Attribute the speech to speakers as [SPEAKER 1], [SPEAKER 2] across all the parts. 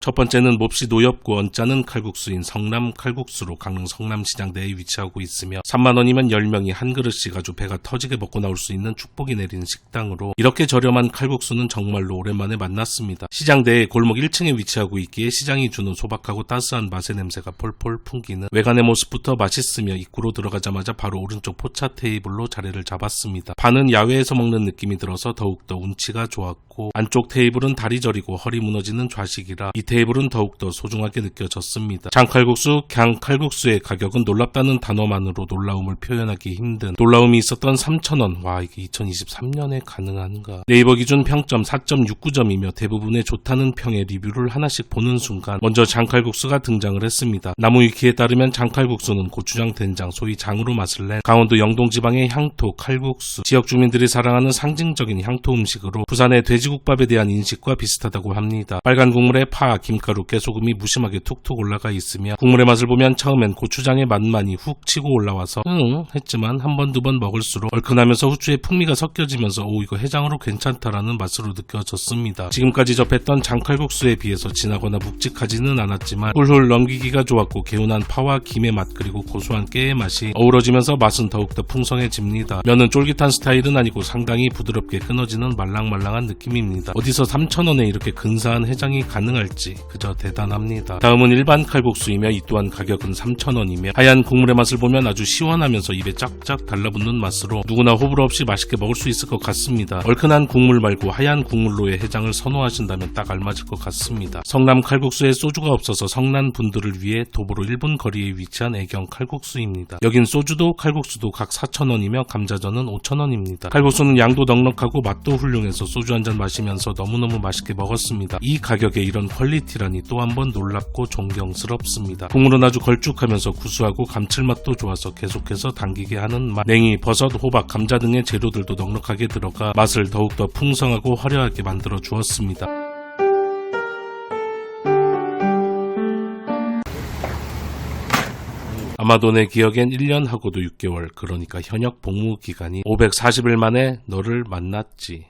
[SPEAKER 1] 첫 번째는 몹시 노엽고 언짢은 칼국수인 성남 칼국수로 강릉 성남시장 내에 위치하고 있으며 3만원이면 10명이 한 그릇씩 아주 배가 터지게 먹고 나올 수 있는 축복이 내린 식당으로 이렇게 저렴한 칼국수는 정말로 오랜만에 만났습니다. 시장 내에 골목 1층에 위치하고 있기에 시장이 주는 소박하고 따스한 맛의 냄새가 폴폴 풍기는 외관의 모습부터 맛있으며 입구로 들어가자마자 바로 오른쪽 포차 테이블로 자리를 잡았습니다. 반은 야외에서 먹는 느낌이 들어서 더욱더 운치가 좋았고 안쪽 테이블은 다리 저리고 허리 무너지는 좌식이라 이 테이블은 더욱더 소중하게 느껴졌습니다. 장칼국수, 갱칼국수의 가격은 놀랍다는 단어만으로 놀라움을 표현하기 힘든 놀라움이 있었던 3,000원. 와, 이게 2023년에 가능한가. 네이버 기준 평점 4.69점이며 대부분의 좋다는 평의 리뷰를 하나씩 보는 순간 먼저 장칼국수가 등장을 했습니다. 나무위키에 따르면 장칼국수는 고추장 된장 소위 장으로 맛을 낸 강원도 영동 지방의 향토 칼국수, 지역 주민들이 사랑하는 상징적인 향토 음식으로 부산의 돼지국밥에 대한 인식과 비슷하다고 합니다. 빨간 국물에 파, 김가루, 깨소금이 무심하게 툭툭 올라가 있으며 국물의 맛을 보면 처음엔 고추장의 맛만이 훅 치고 올라와서 했지만 한 번 두 번 먹을수록 얼큰하면서 후추의 풍미가 섞여지면서 오, 이거 해장으로 괜찮다라는 맛으로 느껴졌습니다. 지금까지 접했던 장칼국수에 비해서 진하거나 묵직하지는 않았지만 훌훌 넘기기가 좋았고 개운한 파와 김의 맛 그리고 고소한 깨의 맛이 어우러지면서 맛은 더욱더 풍성해집니다. 면은 쫄깃한 스타일은 아니고 상당히 부드럽게 끊어지는 말랑말랑한 느낌입니다. 어디서 3,000원에 이렇게 근사한 해장이 가능할지 그저 대단합니다. 다음은 일반 칼국수이며 이 또한 가격은 3,000원이며 하얀 국물의 맛을 보면 아주 시원하면서 입에 쫙쫙 달라붙는 맛으로 누구나 호불호 없이 맛있게 먹을 수 있을 것 같습니다. 얼큰한 국물 말고 하얀 국물로의 해장을 선호하신다면 딱 알맞을 것 같습니다. 성남 칼국수에 소주가 없어서 성난 분들을 위해 도보로 1분 거리에 위치한 애경 칼국수입니다. 여긴 소주도 칼국수도 각 4,000원이며 감자전은 5,000원입니다. 칼국수는 양도 넉넉하고 맛도 훌륭해서 소주 한잔 마시면서 너무너무 맛있게 먹었습니다. 이 가격에 이런 퀄리티라니 또 한 번 놀랍고 존경스럽습니다. 국물은 아주 걸쭉하면서 구수하고 감칠맛도 좋아서 계속해서 당기게 하는 맛. 냉이, 버섯, 호박, 감자 등의 재료들도 넉넉하게 들어가 맛을 더욱더 풍성하고 화려하게 만들어 주었습니다. 아마도 내 기억엔 1년하고도 6개월, 그러니까 현역 복무 기간이 540일 만에 너를 만났지.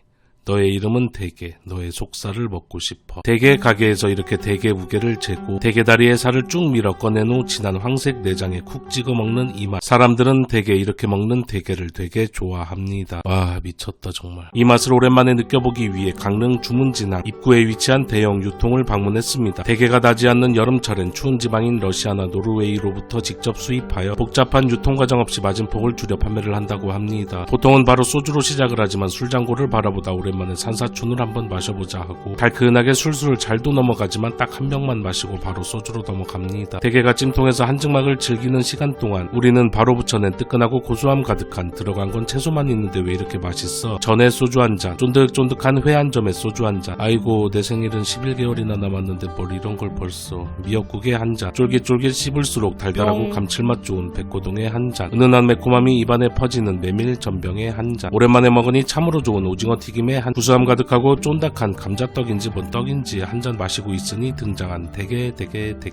[SPEAKER 1] 너의 이름은 대게, 너의 속살을 먹고 싶어. 대게 가게에서 이렇게 대게 무게를 재고 대게 다리에 살을 쭉 밀어 꺼낸 후 진한 황색 내장에 쿡 찍어 먹는 이 맛. 사람들은 대게 이렇게 먹는 대게를 되게 좋아합니다. 와, 미쳤다 정말. 이 맛을 오랜만에 느껴보기 위해 강릉 주문진항 입구에 위치한 대형 유통을 방문했습니다. 대게가 나지 않는 여름철엔 추운 지방인 러시아나 노르웨이로부터 직접 수입하여 복잡한 유통 과정 없이 마진폭을 줄여 판매를 한다고 합니다. 보통은 바로 소주로 시작을 하지만 술장고를 바라보다 오랜만에 산사춘을 한번 마셔보자 하고 달큰하게 술술 잘도 넘어가지만 딱 한 병만 마시고 바로 소주로 넘어갑니다. 대게가 찜통에서 한증막을 즐기는 시간 동안 우리는 바로 붙여낸 뜨끈하고 고소함 가득한 들어간 건 채소만 있는데 왜 이렇게 맛있어? 전에 소주 한 잔, 쫀득쫀득한 회 한 점에 소주 한 잔. 아이고 내 생일은 11개월이나 남았는데 뭘 이런 걸 벌써. 미역국에 한 잔, 쫄깃쫄깃 씹을수록 달달하고 감칠맛 좋은 백고동에 한 잔, 은은한 매콤함이 입안에 퍼지는 메밀 전병에 한 잔. 오랜만에 먹으니 참으로 좋은 오징어 튀김에 한 구수함 가득하고 쫀득한 감자떡인지 뭔 떡인지 한 잔 마시고 있으니 등장한 대게.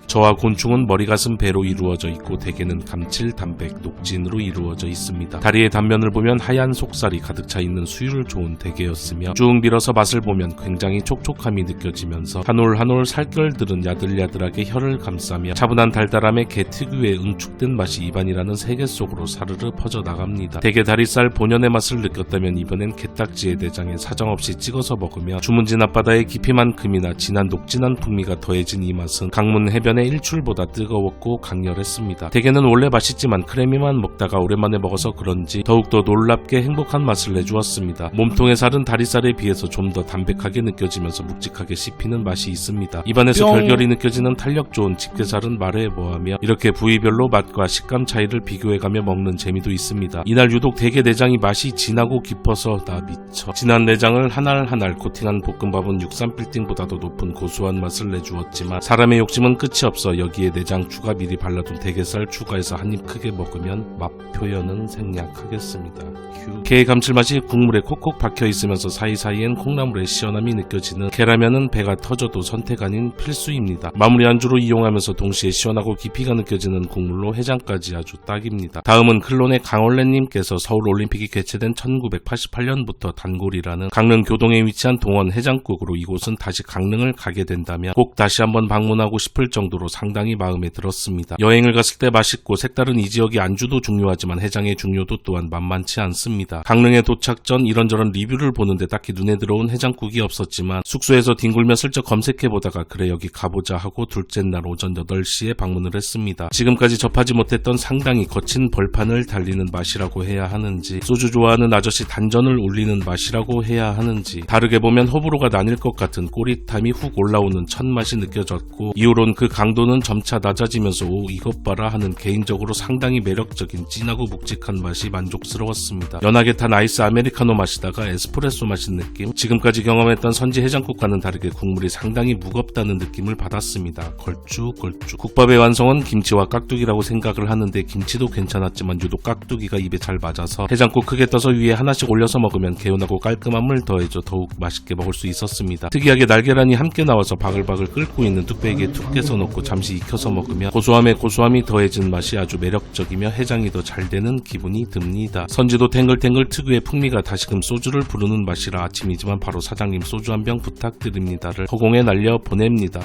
[SPEAKER 1] 저와 곤충은 머리 가슴 배로 이루어져 있고 대게는 감칠 담백 녹진으로 이루어져 있습니다. 다리의 단면을 보면 하얀 속살이 가득 차 있는 수율을 좋은 대게였으며 쭉 밀어서 맛을 보면 굉장히 촉촉함이 느껴지면서 한 올 한 올 살결들은 야들야들하게 혀를 감싸며 차분한 달달함에 게 특유의 응축된 맛이 입안이라는 세계 속으로 사르르 퍼져나갑니다. 대게 다리살 본연의 맛을 느꼈다면 이번엔 게딱지의 내장에 사정없이 찍어서 먹으며 주문진 앞바다의 깊이만큼이나 진한 녹진한 풍미가 더해진 이 맛은 강문 해변의 일출보다 뜨거웠고 강렬했습니다. 대게는 원래 맛있지만 크래미만 먹다가 오랜만에 먹어서 그런지 더욱더 놀랍게 행복한 맛을 내주었습니다. 몸통의 살은 다리살에 비해서 좀 더 담백하게 느껴지면서 묵직하게 씹히는 맛이 있습니다. 입안에서 결결이 느껴지는 탄력 좋은 집게살은 말해 뭐하며 이렇게 부위별로 맛과 식감 차이를 비교해가며 먹는 재미도 있습니다. 이날 유독 대게 내장이 맛이 진하고 깊어서 나 미쳐. 진한 내장을 한 알 한 알 코팅한 볶음밥은 육삼 빌딩보다도 높은 고소한 맛을 내주었지만 사람의 욕심은 끝이 없어 여기에 내장 추가 미리 발라둔 대게살 추가해서 한입 크게 먹으면 맛 표현은 생략하겠습니다. 휴. 게의 감칠맛이 국물에 콕콕 박혀있으면서 사이사이엔 콩나물의 시원함이 느껴지는 게라면은 배가 터져도 선택 아닌 필수입니다. 마무리 안주로 이용하면서 동시에 시원하고 깊이가 느껴지는 국물로 해장까지 아주 딱입니다. 다음은 클론의 강원래님께서 서울올림픽이 개최된 1988년부터 단골이라는 강릉 교동에 위치한 동원 해장국으로 이곳은 다시 강릉을 가게 된다면 꼭 다시 한번 방문하고 싶을 정도로 상당히 마음에 들었습니다. 여행을 갔을 때 맛있고 색다른 이 지역의 안주도 중요하지만 해장의 중요도 또한 만만치 않습니다. 강릉에 도착 전 이런저런 리뷰를 보는데 딱히 눈에 들어온 해장국이 없었지만 숙소에서 뒹굴며 슬쩍 검색해보다가 그래 여기 가보자 하고 둘째 날 오전 8시에 방문을 했습니다. 지금까지 접하지 못했던 상당히 거친 벌판을 달리는 맛이라고 해야 하는지 소주 좋아하는 아저씨 단전을 울리는 맛이라고 해야 하는지 다르게 보면 호불호가 나뉠 것 같은 꼬릿함이 훅 올라오는 첫 맛이 느껴졌고 이후론 그 강도는 점차 낮아지면서 오 이것 봐라 하는 개인적으로 상당히 매력적인 진하고 묵직한 맛이 만족스러웠습니다. 연하게 탄 아이스 아메리카노 마시다가 에스프레소 마신 느낌? 지금까지 경험했던 선지 해장국과는 다르게 국물이 상당히 무겁다는 느낌을 받았습니다. 걸쭉걸쭉. 국밥의 완성은 김치와 깍두기라고 생각을 하는데 김치도 괜찮았지만 유독 깍두기가 입에 잘 맞아서 해장국 크게 떠서 위에 하나씩 올려서 먹으면 개운하고 깔끔함을 더해줘 더욱 맛있게 먹을 수 있었습니다. 특이하게 날계란이 함께 나와서 바글바글 끓고 있는 뚝배기에 툭 깨서 넣고 잠시 익혀서 먹으면 고소함에 고소함이 더해진 맛이 아주 매력적이며 해장이 더 잘 되는 기분이 듭니다. 선지도 탱글탱글 특유의 풍미가 다시금 소주를 부르는 맛이라 아침이지만 바로 사장님 소주 한 병 부탁드립니다를 허공에 날려 보냅니다.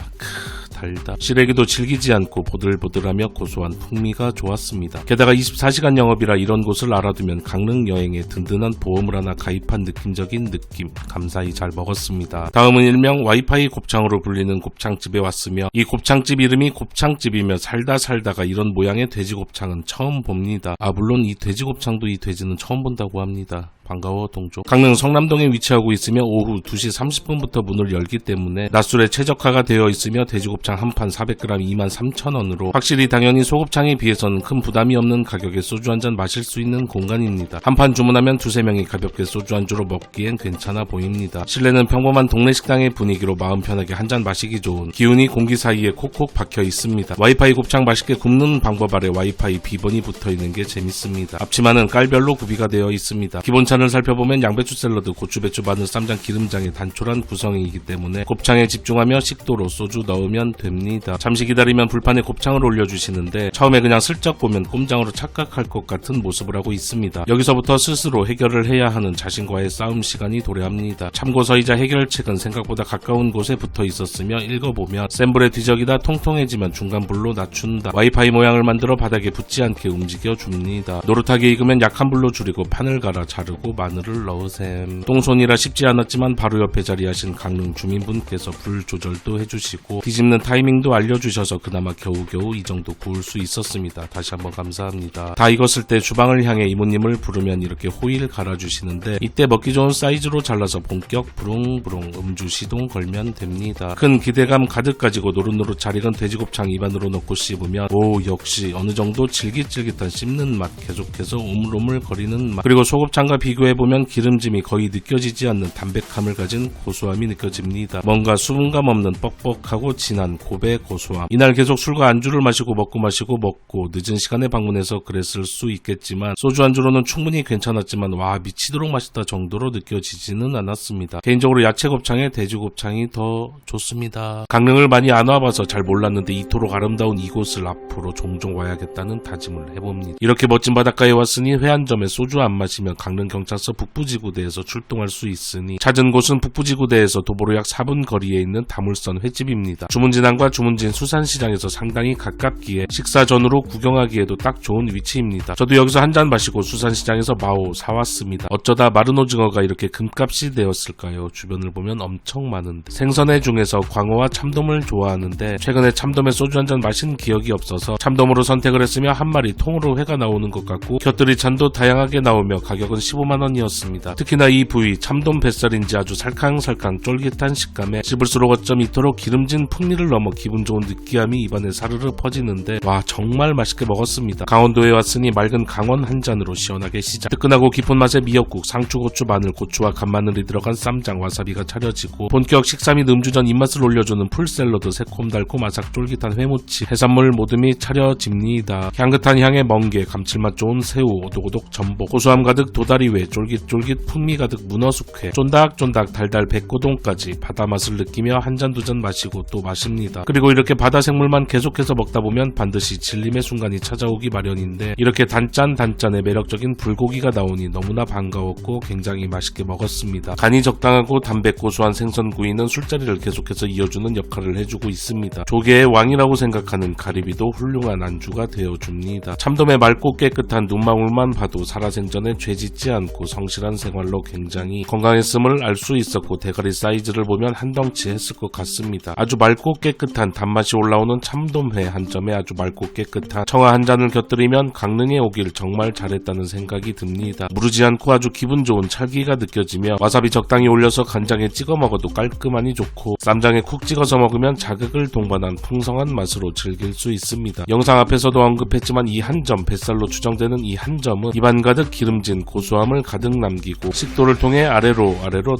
[SPEAKER 1] 달다. 시래기도 질기지 않고 보들보들하며 고소한 풍미가 좋았습니다. 게다가 24시간 영업이라 이런 곳을 알아두면 강릉 여행에 든든한 보험을 하나 가입한 느낌적인 느낌. 감사히 잘 먹었습니다. 다음은 일명 와이파이 곱창으로 불리는 곱창집에 왔으며 이 곱창집 이름이 곱창집이며 살다가 이런 모양의 돼지곱창은 처음 봅니다. 물론 이 돼지곱창도 이 돼지는 처음 본다고 합니다. 반가워 동조. 강릉 성남동에 위치하고 있으며 오후 2시 30분부터 문을 열기 때문에 낮술에 최적화가 되어 있으며 돼지곱창 한 판 400g 23,000원으로 확실히 당연히 소곱창에 비해서는 큰 부담이 없는 가격에 소주 한잔 마실 수 있는 공간입니다. 한 판 주문하면 2-3명이 가볍게 소주 안주로 먹기엔 괜찮아 보입니다. 실내는 평범한 동네 식당의 분위기로 마음 편하게 한잔 마시기 좋은 기운이 공기 사이에 콕콕 박혀 있습니다. 와이파이 곱창 맛있게 굽는 방법 아래 와이파이 비번이 붙어있는 게 재밌습니다. 앞치마는 깔별로 구비가 되어 있습니다. 기본차는 살펴보면 양배추 샐러드, 고추, 배추, 마늘, 쌈장, 기름장의 단촐한 구성이기 때문에 곱창에 집중하며 식도로 소주 넣으면 됩니다. 잠시 기다리면 불판에 곱창을 올려주시는데 처음에 그냥 슬쩍 보면 꼼장으로 착각할 것 같은 모습을 하고 있습니다. 여기서부터 스스로 해결을 해야 하는 자신과의 싸움 시간이 도래합니다. 참고서이자 해결책은 생각보다 가까운 곳에 붙어 있었으며 읽어보면 센 불에 뒤적이다 통통해지면 중간 불로 낮춘다. 와이파이 모양을 만들어 바닥에 붙지 않게 움직여줍니다. 노릇하게 익으면 약한 불로 줄이고 판을 갈아 자르고 마늘을 넣으셈. 똥손이라 쉽지 않았지만 바로 옆에 자리하신 강릉 주민분께서 불 조절도 해주시고 뒤집는 타이밍도 알려주셔서 그나마 겨우겨우 이 정도 구울 수 있었습니다. 다시 한번 감사합니다. 다 익었을 때 주방을 향해 이모님을 부르면 이렇게 호일 갈아주시는데 이때 먹기 좋은 사이즈로 잘라서 본격 부릉부릉 음주 시동 걸면 됩니다. 큰 기대감 가득 가지고 노릇노릇 잘 익은 돼지곱창 입안으로 넣고 씹으면 오 역시 어느 정도 질깃질깃한 씹는 맛 계속해서 오물오물 거리는 맛 그리고 소곱창과 비교해보면 기름짐이 거의 느껴지지 않는 담백함을 가진 고소함이 느껴집니다. 뭔가 수분감 없는 뻑뻑하고 진한 고배 고소함. 이날 계속 술과 안주를 마시고 먹고 늦은 시간에 방문해서 그랬을 수 있겠지만 소주 안주로는 충분히 괜찮았지만 와 미치도록 맛있다 정도로 느껴지지는 않았습니다. 개인적으로 야채 곱창에 돼지 곱창이 더 좋습니다. 강릉을 많이 안 와봐서 잘 몰랐는데 이토록 아름다운 이곳을 앞으로 종종 와야겠다는 다짐을 해봅니다. 이렇게 멋진 바닷가에 왔으니 회안점에 소주 안 마시면 강릉경찰서 북부지구대에서 출동할 수 있으니 찾은 곳은 북부지구대에서 도보로 약 4분 거리에 있는 다물선 횟집입니다. 주문진항과 주문진 수산시장에서 상당히 가깝기에 식사 전후로 구경하기에도 딱 좋은 위치입니다. 저도 여기서 한잔 마시고 수산시장에서 마오 사왔습니다. 어쩌다 마른 오징어가 이렇게 금값이 되었을까요? 주변을 보면 엄청 많은데 생선회 중에서 광어와 참돔을 좋아하는데 최근에 참돔에 소주 한잔 마신 기억이 없어서 참돔으로 선택을 했으며 한 마리 통으로 회가 나오는 것 같고 곁들이 찬도 다양하게 나오며 가격은 15만원이었습니다. 특히나 이 부위 참돔 뱃살인지 아주 살캉살캉 쫄깃한 식감에 씹을수록 어쩜 이토록 기름진 풍미를 넘어 기분 좋은 느끼함이 입안에 사르르 퍼지는데 와 정말 맛있게 먹었습니다. 강원도에 왔으니 맑은 강원 한 잔으로 시원하게 시작. 뜨끈하고 깊은 맛의 미역국, 상추, 고추, 마늘, 고추와 간마늘이 들어간 쌈장, 와사비가 차려지고 본격 식사 및 음주 전 입맛을 올려주는 풀샐러드, 새콤달콤 아삭 쫄깃한 회무치, 해산물 모듬이 차려집니다. 향긋한 향의 멍게, 감칠맛 좋은 새우, 오독오독 전복, 고소함 가득 도다리회, 숙회, 쫄깃쫄깃 풍미 가득 문어숙회, 쫀닥쫀닥 달달 백고동까지 바다 맛을 느끼며 한 잔 두 잔 마시고 또 마십니다. 그리고 이렇게 바다 생물만 계속해서 먹다 보면 반드시 질림의 순간이 찾아오기 마련인데 이렇게 단짠단짠의 매력적인 불고기가 나오니 너무나 반가웠고 굉장히 맛있게 먹었습니다. 간이 적당하고 담백 고소한 생선구이는 술자리를 계속해서 이어주는 역할을 해주고 있습니다. 조개의 왕이라고 생각하는 가리비도 훌륭한 안주가 되어줍니다. 참돔의 맑고 깨끗한 눈망울만 봐도 살아생전에 죄짓지 않고 성실한 생활로 굉장히 건강했음을 알 수 있었고 대가리 사이즈를 보면 한 덩치 했을 것 같습니다. 아주 맑고 깨끗한 단맛이 올라오는 참돔회 한 점에 아주 맑고 깨끗한 청아 한 잔을 곁들이면 강릉에 오길 정말 잘했다는 생각이 듭니다. 무르지 않고 아주 기분 좋은 찰기가 느껴지며 와사비 적당히 올려서 간장에 찍어 먹어도 깔끔하니 좋고 쌈장에 쿡 찍어서 먹으면 자극을 동반한 풍성한 맛으로 즐길 수 있습니다. 영상 앞에서도 언급했지만 이 한 점, 뱃살로 추정되는 이 한 점은 입안 가득 기름진 고소함을 가득 남기고 식도를 통해 아래로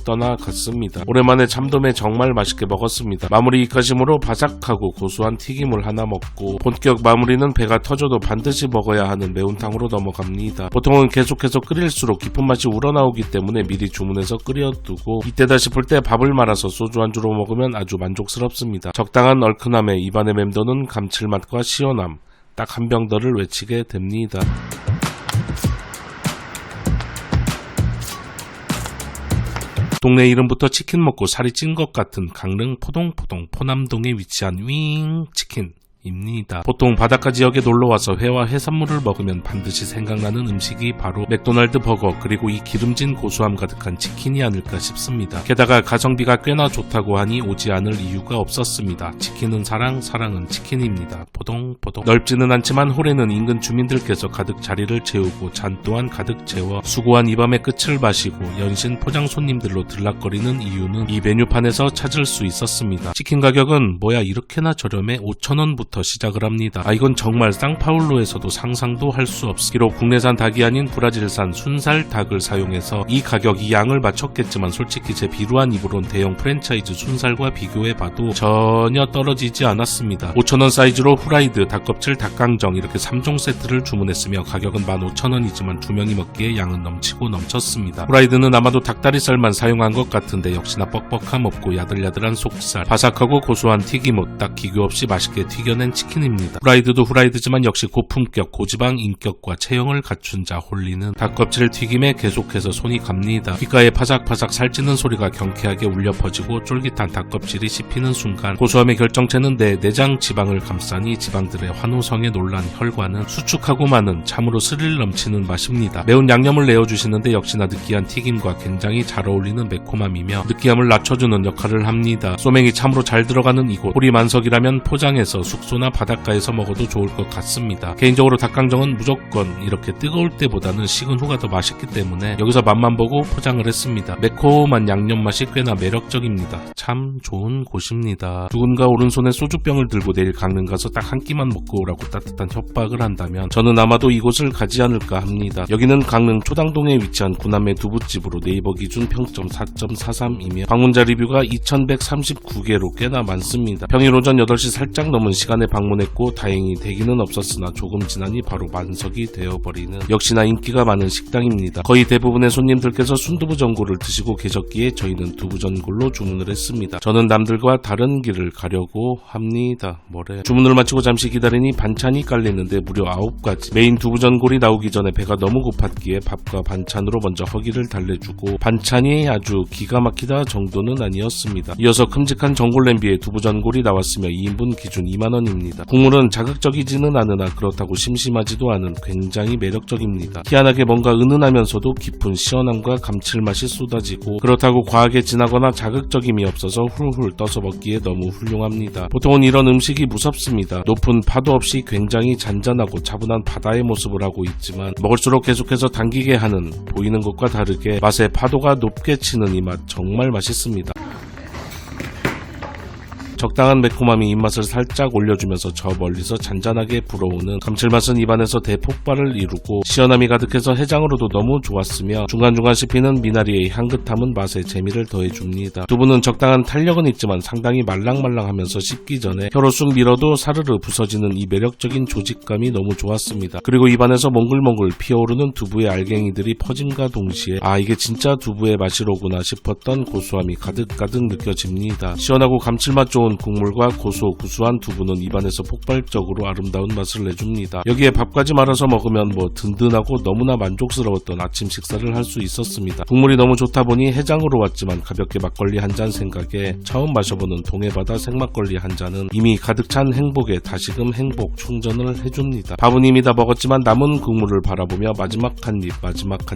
[SPEAKER 1] 떠나갔습니다. 오랜만에 참돔에 정말 맛있게 먹었습니다. 마무리 입가심으로 바삭하고 고소한 튀김을 하나 먹고 본격 마무리는 배가 터져도 반드시 먹어야 하는 매운탕으로 넘어갑니다. 보통은 계속해서 끓일수록 깊은 맛이 우러나오기 때문에 미리 주문해서 끓여두고 이때다 싶을 때 밥을 말아서 소주 안주로 먹으면 아주 만족스럽습니다. 적당한 얼큰함에 입안에 맴도는 감칠맛과 시원함, 딱 한 병 더를 외치게 됩니다. 동네 이름부터 치킨 먹고 살이 찐 것 같은 강릉 포동포동 포남동에 위치한 윙 치킨 입니다. 보통 바닷가 지역에 놀러와서 회와 해산물을 먹으면 반드시 생각나는 음식이 바로 맥도날드 버거 그리고 이 기름진 고소함 가득한 치킨이 아닐까 싶습니다. 게다가 가성비가 꽤나 좋다고 하니 오지 않을 이유가 없었습니다. 치킨은 사랑, 사랑은 치킨입니다. 포동포동. 넓지는 않지만 홀에는 인근 주민들께서 가득 자리를 채우고 잔 또한 가득 채워 수고한 이 밤의 끝을 마시고 연신 포장 손님들로 들락거리는 이유는 이 메뉴판에서 찾을 수 있었습니다. 치킨 가격은 뭐야 이렇게나 저렴해 5,000원부터 시작을 합니다. 이건 정말 쌍파울로에서도 상상도 할 수 없습니다. 비록 국내산 닭이 아닌 브라질산 순살 닭을 사용해서 이 가격 이 양을 맞췄겠지만 솔직히 제 비루한 입으론 대형 프랜차이즈 순살과 비교해봐도 전혀 떨어지지 않았습니다. 5,000원 사이즈로 후라이드, 닭껍질, 닭강정 이렇게 3종 세트를 주문했으며 가격은 15,000원이지만 2명이 먹기에 양은 넘치고 넘쳤습니다. 후라이드는 아마도 닭다리살만 사용한 것 같은데 역시나 뻑뻑함 없고 야들야들한 속살, 바삭하고 고소한 튀김옷 딱 기교 없이 맛있게 튀겨낸 치킨입니다. 후라이드도 후라이드지만 역시 고품격, 고지방 인격과 체형을 갖춘 자 홀리는 닭껍질 튀김에 계속해서 손이 갑니다. 귓가에 파삭파삭 살찌는 소리가 경쾌하게 울려 퍼지고 쫄깃한 닭껍질이 씹히는 순간 고소함의 결정체는 내 내장 지방을 감싸니 지방들의 환호성에 놀란 혈관은 수축하고 마는 참으로 스릴 넘치는 맛입니다. 매운 양념을 내어주시는데 역시나 느끼한 튀김과 굉장히 잘 어울리는 매콤함이며 느끼함을 낮춰주는 역할을 합니다. 소맥이 참으로 잘 들어가는 이곳 호리 만석이라면 포장해서 숙소나 바닷가에서 먹어도 좋을 것 같습니다. 개인적으로 닭강정은 무조건 이렇게 뜨거울 때보다는 식은 후가 더 맛있기 때문에 여기서 맛만 보고 포장을 했습니다. 매콤한 양념 맛이 꽤나 매력적입니다. 참 좋은 곳입니다. 누군가 오른손에 소주병을 들고 내일 강릉 가서 딱 한 끼만 먹고 오라고 따뜻한 협박을 한다면 저는 아마도 이곳을 가지 않을까 합니다. 여기는 강릉 초당동에 위치한 구남의 두부집으로 네이버 기준 평점 4.43이며 방문자 리뷰가 2139개로 꽤나 많습니다. 평일 오전 8시 살짝 넘은 시간에 방문했고 다행히 대기는 없었으나 조금 지나니 바로 만석이 되어버리는 역시나 인기가 많은 식당입니다. 거의 대부분의 손님들께서 순두부 전골을 드시고 계셨기에 저희는 두부 전골로 주문을 했습니다. 저는 남들과 다른 길을 가려고 합니다. 주문을 마치고 잠시 기다리니 반찬이 깔리는데 무려 9가지. 메인 두부 전골이 나오기 전에 배가 너무 고팠기에 밥과 반찬으로 먼저 허기를 달래주고 반찬이 아주 기가 막히다 정도는 아니었습니다. 이어서 큼직한 전골 냄비에 두부 전골이 나왔으며 2인분 기준 2만원입니다. 국물은 자극적이지는 않으나 그렇다고 심심하지도 않은 굉장히 매력적입니다. 희한하게 뭔가 은은하면서도 깊은 시원함과 감칠맛이 쏟아지고 그렇다고 과하게 진하거나 자극적임이 없어서 훌훌 떠서 먹기에 너무 훌륭합니다. 보통은 이런 음식이 무섭습니다. 높은 파도 없이 굉장히 잔잔하고 차분한 바다의 모습을 하고 있지만 먹을수록 계속해서 당기게 하는 보이는 것과 다르게 맛의 파도가 높게 치는 이 맛 정말 맛있습니다. 적당한 매콤함이 입맛을 살짝 올려주면서 저 멀리서 잔잔하게 불어오는 감칠맛은 입안에서 대폭발을 이루고 시원함이 가득해서 해장으로도 너무 좋았으며 중간중간 씹히는 미나리의 향긋함은 맛에 재미를 더해줍니다. 두부는 적당한 탄력은 있지만 상당히 말랑말랑하면서 씹기 전에 혀로 쑥 밀어도 사르르 부서지는 이 매력적인 조직감이 너무 좋았습니다. 그리고 입안에서 몽글몽글 피어오르는 두부의 알갱이들이 퍼짐과 동시에 아 이게 진짜 두부의 맛이로구나 싶었던 고소함이 가득가득 느껴집니다. 시원하고 감칠맛 좋은 국물과 구수한 두부는 입안에서 폭발적으로 아름다운 맛을 내줍니다. 여기에 밥까지 말아서 먹으면 뭐 든든하고 너무나 만족스러웠던 아침 식사를 할 수 있었습니다. 국물이 너무 좋다 보니 해장으로 왔지만 가볍게 막걸리 한 잔 생각에 처음 마셔보는 동해바다 생막걸리 한 잔은 이미 가득 찬 행복에 다시금 행복 충전을 해줍니다. 밥은 이미 다 먹었지만 남은 국물을 바라보며 마지막 한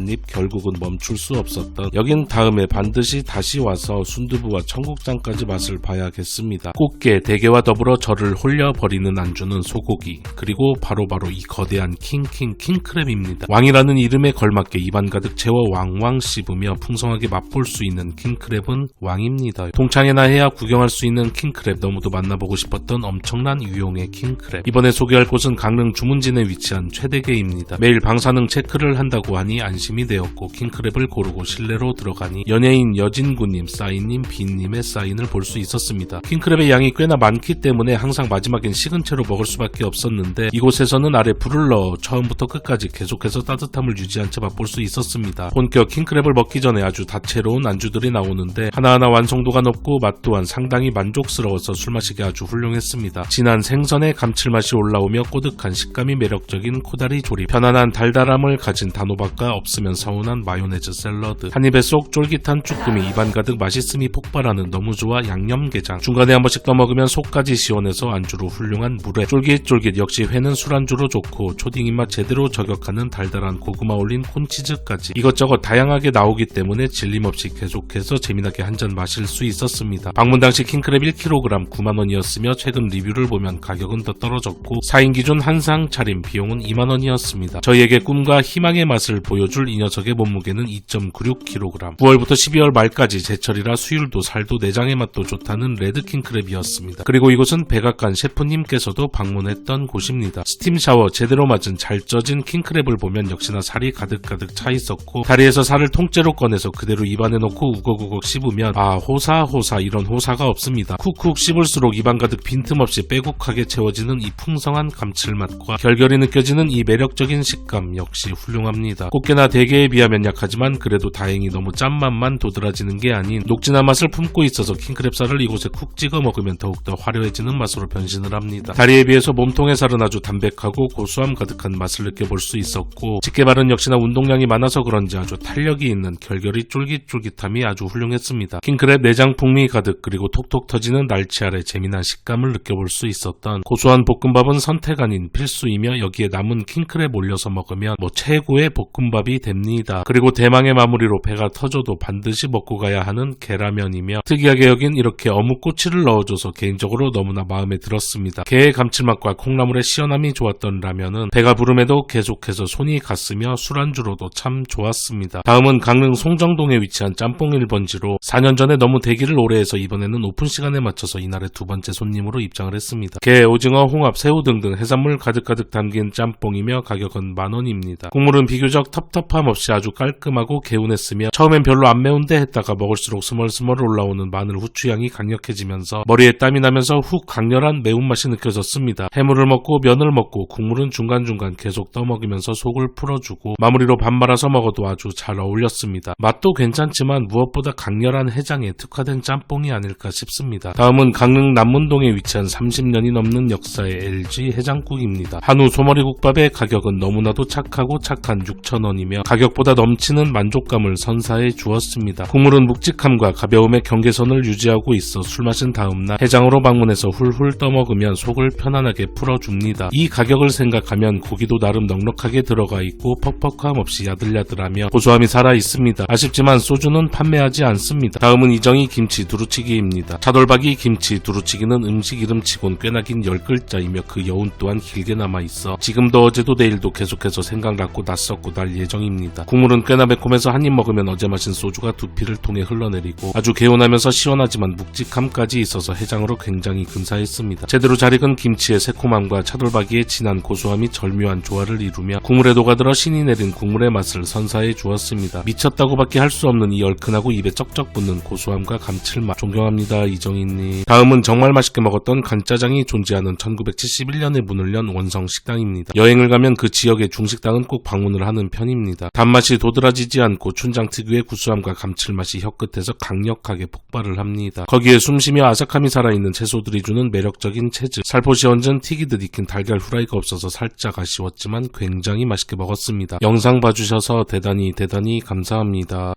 [SPEAKER 1] 입 결국은 멈출 수 없었던 여긴 다음에 반드시 다시 와서 순두부와 청국장까지 맛을 봐야겠습니다. 꽃게, 대게와 더불어 저를 홀려버리는 안주는 소고기 그리고 바로 이 거대한 킹크랩입니다. 왕이라는 이름에 걸맞게 입안 가득 채워 왕왕 씹으며 풍성하게 맛볼 수 있는 킹크랩은 왕입니다. 동창회나 해야 구경할 수 있는 킹크랩 너무도 만나보고 싶었던 엄청난 유용의 킹크랩. 이번에 소개할 곳은 강릉 주문진에 위치한 최대게입니다. 매일 방사능 체크를 한다고 하니 안심이 되었고 킹크랩을 고르고 실내로 들어가니 연예인 여진구님, 싸이님, 빈님의 사인을 볼 수 있었습니다. 킹크랩의 양이 꽤나 많기 때문에 항상 마지막엔 식은 채로 먹을 수밖에 없었는데 이곳에서는 아래 불을 넣어 처음부터 끝까지 계속해서 따뜻함을 유지한 채 맛볼 수 있었습니다. 본격 킹크랩을 먹기 전에 아주 다채로운 안주들이 나오는데 하나하나 완성도가 높고 맛 또한 상당히 만족스러워서 술 마시기 아주 훌륭했습니다. 진한 생선의 감칠맛이 올라오며 꼬득한 식감이 매력적인 코다리 조림, 편안한 달달함을 가진 단호박과 없으면 서운한 마요네즈 샐러드, 한 입에 쏙 쫄깃한 쭈꾸미, 입안 가득 맛있음이 폭발하는 너무 좋아 양념게장, 중간에 한 번씩 떠먹으면 속까지 시원해서 안주로 훌륭한 물회, 쫄깃쫄깃 역시 회는 술안주로 좋고 초딩 입맛 제대로 저격하는 달달한 고구마 올린 콘치즈까지 이것저것 다양하게 나오기 때문에 질림없이 계속해서 재미나게 한 잔 마실 수 있었습니다. 방문 당시 킹크랩 1kg 9만원이었으며 최근 리뷰를 보면 가격은 더 떨어졌고 4인 기준 한상 차림 비용은 2만원이었습니다. 저희에게 꿈과 희망의 맛을 보여줄 이 녀석의 몸무게는 2.96kg. 9월부터 12월 말까지 제철이라 수율도 살도 내장의 맛도 좋다는 레드 킹크랩이었습니다. 그리고 이곳은 백악관 셰프님께서도 방문했던 곳입니다. 스팀 샤워 제대로 맞은 잘 쪄진 킹크랩을 보면 역시나 살이 가득가득 차 있었고 다리에서 살을 통째로 꺼내서 그대로 입안에 넣고 우걱우걱 씹으면 아 호사 이런 호사가 없습니다. 쿡쿡 씹을수록 입안 가득 빈틈없이 빼곡하게 채워지는 이 풍성한 감칠맛과 결결이 느껴지는 이 매력적인 식감 역시 훌륭합니다. 꽃게나 대게에 비하면 약하지만 그래도 다행히 너무 짠맛만 도드라지는 게 아닌 녹진한 맛을 품고 있어서 킹크랩살을 이곳에 쿡 찍어 먹으면 더욱더 화려해지는 맛으로 변신을 합니다. 다리에 비해서 몸통의 살은 아주 담백하고 고소함 가득한 맛을 느껴볼 수 있었고 집게발은 역시나 운동량이 많아서 그런지 아주 탄력이 있는 결결이 쫄깃쫄깃함이 아주 훌륭했습니다. 킹크랩 내장 풍미 가득 그리고 톡톡 터지는 날치알의 재미난 식감을 느껴볼 수 있었던 고소한 볶음밥은 선택 아닌 필수이며 여기에 남은 킹크랩 올려서 먹으면 뭐 최고의 볶음밥이 됩니다. 그리고 대망의 마무리로 배가 터져도 반드시 먹고 가야 하는 계라면이며 특이하게 여긴 이렇게 어묵꼬치를 넣어줘서 개인적으로 너무나 마음에 들었습니다. 게의 감칠맛과 콩나물의 시원함이 좋았던 라면은 배가 부름에도 계속해서 손이 갔으며 술안주로도 참 좋았습니다. 다음은 강릉 송정동에 위치한 짬뽕 1번지로 4년 전에 너무 대기를 오래 해서 이번에는 오픈 시간에 맞춰서 이날의 두 번째 손님으로 입장을 했습니다. 게, 오징어, 홍합, 새우 등등 해산물 가득가득 담긴 짬뽕이며 가격은 만원입니다. 국물은 비교적 텁텁함 없이 아주 깔끔하고 개운했으며 처음엔 별로 안 매운데 했다가 먹을수록 스멀스멀 올라오는 마늘 후추향이 강력해지면서 머리에 땀이 나면서 훅 강렬한 매운맛이 느껴졌습니다. 해물을 먹고 면을 먹고 국물은 중간중간 계속 떠먹이면서 속을 풀어주고 마무리로 밥 말아서 먹어도 아주 잘 어울렸습니다. 맛도 괜찮지만 무엇보다 강렬한 해장에 특화된 짬뽕이 아닐까 싶습니다. 다음은 강릉 남문동에 위치한 30년이 넘는 역사의 LG 해장국입니다. 한우 소머리국밥의 가격은 너무나도 착하고 착한 6,000원이며 가격보다 넘치는 만족감을 선사해 주었습니다. 국물은 묵직함과 가벼움의 경계선을 유지하고 있어 술 마신 다음날 해장으로 방문해서 훌훌 떠먹으면 속을 편안하게 풀어줍니다. 이 가격을 생각하면 고기도 나름 넉넉하게 들어가 있고 퍽퍽함 없이 야들야들하며 고소함이 살아있습니다. 아쉽지만 소주는 판매하지 않습니다. 다음은 이정희 김치 두루치기입니다. 차돌박이 김치 두루치기는 음식 이름치곤 꽤나 긴 10글자이며 그 여운 또한 길게 남아있어 지금도 어제도 내일도 계속해서 생각났고 낯섰고 날 예정입니다. 국물은 꽤나 매콤해서 한입 먹으면 어제 마신 소주가 두피를 통해 흘러내리고 아주 개운하면서 시원하지만 묵직함까지 있어 있어서 해장으로 굉장히 근사했습니다. 제대로 잘 익은 김치의 새콤함과 차돌박이의 진한 고소함이 절묘한 조화를 이루며 국물에 녹아들어 신이 내린 국물의 맛을 선사해 주었습니다. 미쳤다고밖에 할 수 없는 이 얼큰하고 입에 쩍쩍 붙는 고소함과 감칠맛 존경합니다. 이정희님. 다음은 정말 맛있게 먹었던 간짜장이 존재하는 1971년에 문을 연 원성식당입니다. 여행을 가면 그 지역의 중식당은 꼭 방문을 하는 편입니다. 단맛이 도드라지지 않고 춘장 특유의 구수함과 감칠맛이 혀끝에서 강력하게 폭발을 합니다. 거기에 숨쉬며 아삭함이 살아있는 채소들이 주는 매력적인 채즙, 살포시 얹은 튀기듯 익힌 달걀 후라이가 없어서 살짝 아쉬웠지만 굉장히 맛있게 먹었습니다. 영상 봐주셔서 대단히 감사합니다.